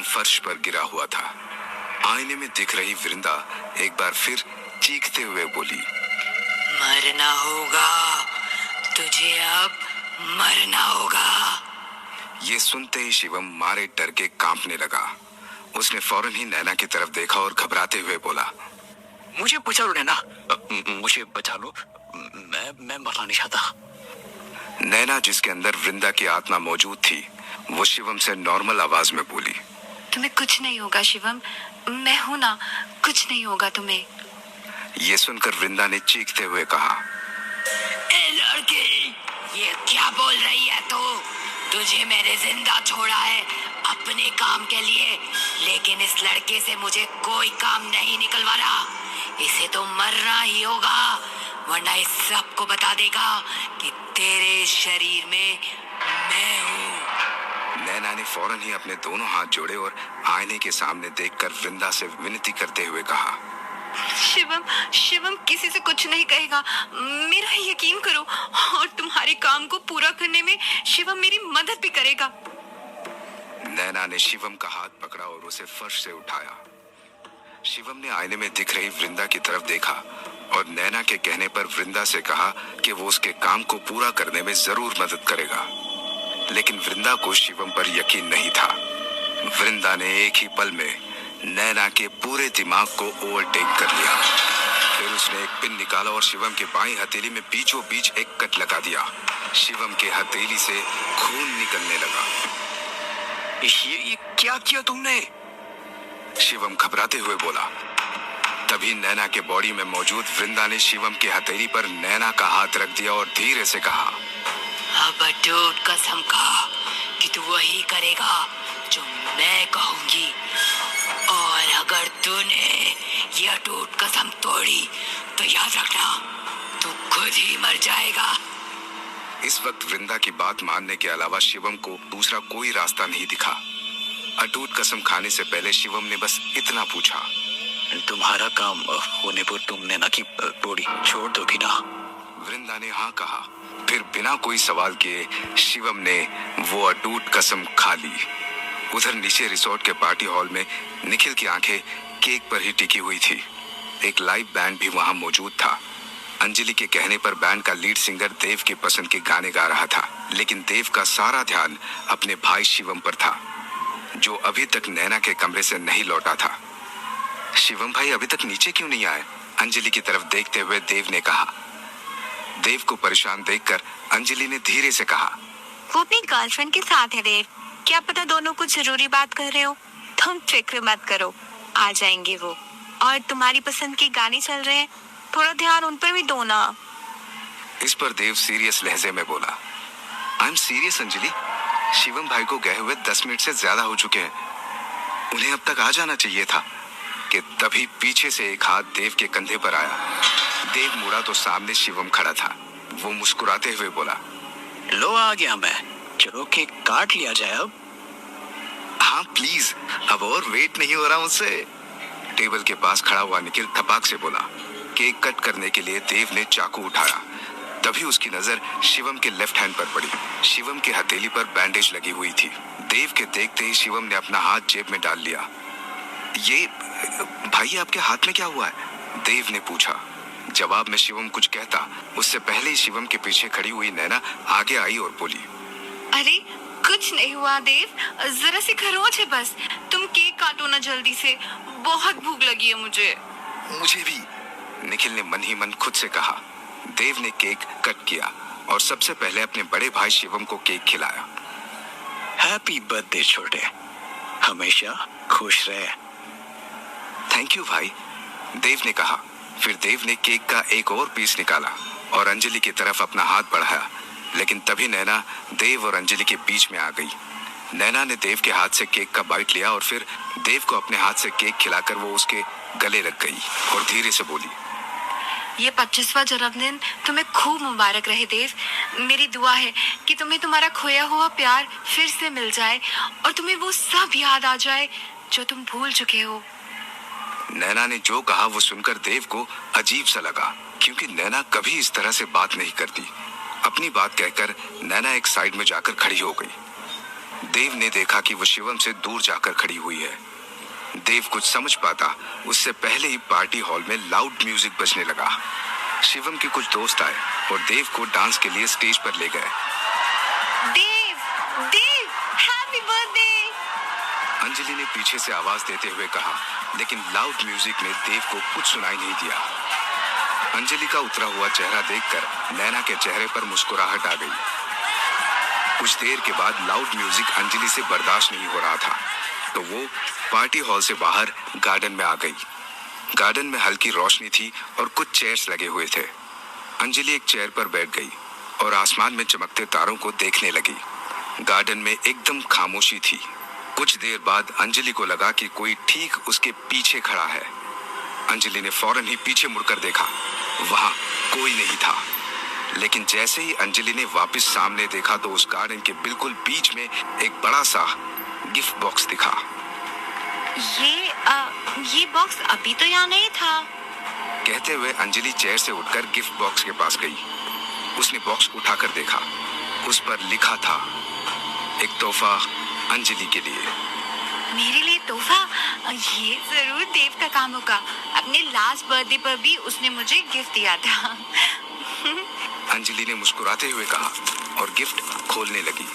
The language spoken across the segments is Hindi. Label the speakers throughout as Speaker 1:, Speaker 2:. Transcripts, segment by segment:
Speaker 1: फर्श पर गिरा हुआ था। आईने में दिख रही वृंदा एक बार फिर चीखते हुए बोली,
Speaker 2: मरना होगा, तुझे अब मरना होगा।
Speaker 1: ये सुनते ही शिवम मारे डर के कांपने लगा। उसने फौरन ही नैना की तरफ देखा और घबराते हुए बोला,
Speaker 3: मुझे बचा लो नैना, मुझे बचा लो, मैं मरना नहीं चाहता।
Speaker 1: नैना, जिसके अंदर वृंदा की आत्मा मौजूद थी, वो शिवम से नॉर्मल आवाज में बोली,
Speaker 4: तुम्हें कुछ नहीं होगा शिवम, मैं हूं ना, कुछ नहीं होगा तुम्हें।
Speaker 1: ये सुनकर वृंदा ने चीखते हुए कहा,
Speaker 2: ए लड़की, ये क्या बोल रही है तू? तुझे मैंने जिंदा छोड़ा है अपने काम के लिए, लेकिन इस लड़के से मुझे कोई काम नहीं निकलवाना। इसे तो मरना ही होगा, वरना इस सबको बता देगा कि तेरे शरीर में मैं हूँ।
Speaker 1: नैना ने फौरन ही अपने दोनों हाथ जोड़े और आईने के सामने देखकर वृंदा से विनती करते हुए कहा,
Speaker 4: शिवम, शिवम किसी से कुछ नहीं कहेगा, मेरा यकीन करो, और तुम्हारे काम को पूरा करने में शिवम मेरी मदद भी करेगा।
Speaker 1: नैना ने शिवम का हाथ पकड़ा और उसे फर्श से उठाया। शिवम ने आईने में दिख रही वृंदा की तरफ देखा और नैना के कहने पर वृंदा से कहा कि वो उसके काम को पूरा करने में जरूर मदद करेगा। लेकिन वृंदा को शिवम पर यकीन नहीं था। वृंदा ने एक ही पल में नैना के पूरे दिमाग को ओवरटेक कर लिया। फिर उसने एक पिन निकाला और शिवम के बाईं हथेली में बीचों बीच एक कट लगा दिया। शिवम के हथेली से खून निकलने लगा।
Speaker 3: ये क्या किया तुमने?
Speaker 1: शिवम घबराते हुए बोला। तभी नैना के बॉडी में मौजूद वृंदा ने शिवम के हथेली पर नैना का हाथ रख दिया और धीरे से कहा,
Speaker 2: अब अटूट कसम खा कि तू वही करेगा जो मैं कहूंगी, और अगर तूने ये अटूट कसम तोड़ी तो याद रखना, तू खुद ही मर जाएगा।
Speaker 1: इस वक्त वृंदा की बात मानने के अलावा शिवम को दूसरा कोई रास्ता नहीं दिखा। अटूट कसम खाने से पहले शिवम ने बस इतना पूछा,
Speaker 3: तुम्हारा काम होने पर तुम नैना की बॉडी छोड़ दोगी ना?
Speaker 1: वृंदा ने हाँ कहा। फिर बिना कोई सवाल किए शिवम ने वो अटूट कसम खा ली। उधर नीचे रिसोर्ट के पार्टी हॉल में निखिल की आंखें केक पर ही टिकी हुई थी। एक लाइव बैंड भी वहां मौजूद था। अंजलि के कहने पर बैंड का लीड सिंगर देव की पसंद के गाने गा रहा था, लेकिन देव का सारा ध्यान अपने भाई शिवम पर था, जो अभी तक नैना के कमरे से नहीं लौटा था। शिवम भाई अभी तक नीचे क्यों नहीं आए? अंजलि की तरफ देखते हुए देव ने कहा। देव को परेशान देखकर अंजलि ने धीरे से कहा,
Speaker 4: वो अपनी गर्लफ्रेंड के साथ है देव, क्या पता दोनों कुछ जरूरी बात कर रहे हो। तुम फिक्र मत करो, आ जाएंगे वो। और तुम्हारी पसंद के गाने चल रहे हैं, थोड़ा ध्यान उन पर भी दो ना।
Speaker 1: इस पर देव सीरियस लहजे में बोला, I am serious Anjali, Shivam भाई को गए हुए 10 मिनट से ज्यादा हो चुके हैं, उन्हें अब तक आ जाना चाहिए था। कि तभी पीछे से एक हाथ देव के कंधे पर आया। देव मुड़ा तो सामने शिवम खड़ा था। वो मुस्कुराते हुए बोला,
Speaker 3: लो आ गया मैं, चलो केक काट लिया जाए अब।
Speaker 1: हाँ प्लीज, अब और वेट नहीं हो रहा मुझसे। टेबल के पास खड़ा हुआ निखिल थपाक से बोला। केक कट करने के लिए देव ने चाकू उठाया। तभी उसकी नजर शिवम के लेफ्ट हैंड पर पड़ी। शिवम के हथेली पर बैंडेज लगी हुई थी। देव के देखते ही शिवम ने अपना हाथ जेब में डाल लिया। ये भाई आपके हाथ में क्या हुआ है? देव ने पूछा। जवाब में शिवम कुछ कहता, उससे पहले ही शिवम के पीछे खड़ी हुई नैना आगे आई और बोली,
Speaker 4: अरे कुछ नहीं हुआ देव, जरा सी खरोंच है बस। तुम केक काटो ना जल्दी से, बहुत भूख लगी है मुझे।
Speaker 1: मुझे भी, निखिल ने मन ही मन खुद से कहा। देव ने केक कट किया और सबसे पहले अपने बड़े भाई शिवम को केक खिलाया।
Speaker 3: हैप्पी बर्थडे छोटे, हमेशा खुश रहे।
Speaker 1: थैंक यू भाई, देव ने कहा। फिर देव ने केक का एक और पीस निकाला और अंजलि की तरफ अपना हाथ बढ़ाया, लेकिन तभी नैना देव और अंजलि के बीच में आ गई। नैना ने देव के हाथ से केक का बाइट लिया और फिर देव को अपने हाथ से केक खिलाकर वो उसके गले लग गई और धीरे से बोली,
Speaker 4: ये 25वां जन्मदिन तुम्हें खूब मुबारक रहे देव। मेरी दुआ है कि तुम्हें तुम्हारा खोया हुआ प्यार फिर से मिल जाए और तुम्हें वो सब याद आ जाए जो तुम भूल चुके हो।
Speaker 1: नैना ने जो कहा वो सुनकर देव को अजीब सा लगा, क्योंकि नैना कभी इस तरह से बात नहीं करती। अपनी बात कहकर नैना एक साइड में जाकर खड़ी हो गई। देव ने देखा कि वो शिवम से दूर जाकर खड़ी हुई है। देव कुछ समझ पाता उससे पहले ही पार्टी हॉल में लाउड म्यूजिक बजने लगा। शिवम के कुछ दोस्त आए और देव को डांस के लिए स्टेज पर ले गए।
Speaker 4: देव, देव, हैप्पी बर्थडे।
Speaker 1: अंजलि ने पीछे से आवाज देते हुए कहा, लेकिन लाउड म्यूजिक ने देव को कुछ सुनाई नहीं दिया। अंजलि का उतरा हुआ चेहरा देखकर नैना के चेहरे पर मुस्कुराहट आ गई। कुछ देर के बाद लाउड म्यूजिक अंजलि से बर्दाश्त नहीं हो रहा था, तो वो पार्टी हॉल से बाहर गार्डन में आ गई। गार्डन में हल्की रोशनी थी और कुछ चेयर्स लगे हुए थे। अंजलि एक चेयर पर बैठ गई और आसमान में चमकते तारों को देखने लगी। गार्डन में एकदम खामोशी थी। कुछ देर बाद अंजलि को लगा कि कोई ठीक उसके पीछे खड़ा है। अंजलि ने फौरन ही पीछे मुड़कर देखा, वहां कोई नहीं था। लेकिन जैसे ही अंजलि ने वापस सामने देखा तो उस गार्डन के बिल्कुल बीच में एक बड़ा सा गिफ्ट बॉक्स दिखा।
Speaker 4: ये बॉक्स अभी तो यहाँ नहीं था।
Speaker 1: कहते हुए अंजलि चेयर से उठकर गिफ्ट बॉक्स के पास गई। उसने बॉक्स उठाकर देखा, उस पर लिखा था, एक तोहफा अंजलि के लिए।
Speaker 4: मेरे लिए तोहफा? ये जरूर देव का काम होगा। अपने लास्ट बर्थडे पर भी उसने मुझे गिफ्ट दिया था।
Speaker 1: अंजलि ने मुस्कुराते हुए कहा और गिफ्ट खोलने लगी।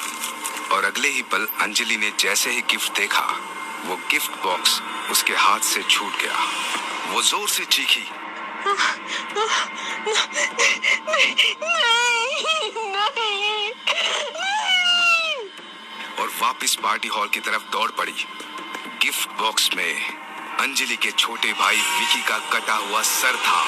Speaker 1: और अगले ही पल अंजलि ने जैसे ही गिफ्ट देखा, वो गिफ्ट बॉक्स उसके हाथ से छूट गया। वो जोर से चीखी, और वापस पार्टी हॉल की तरफ दौड़ पड़ी। गिफ्ट बॉक्स में अंजलि के छोटे भाई विकी का कटा हुआ सर था।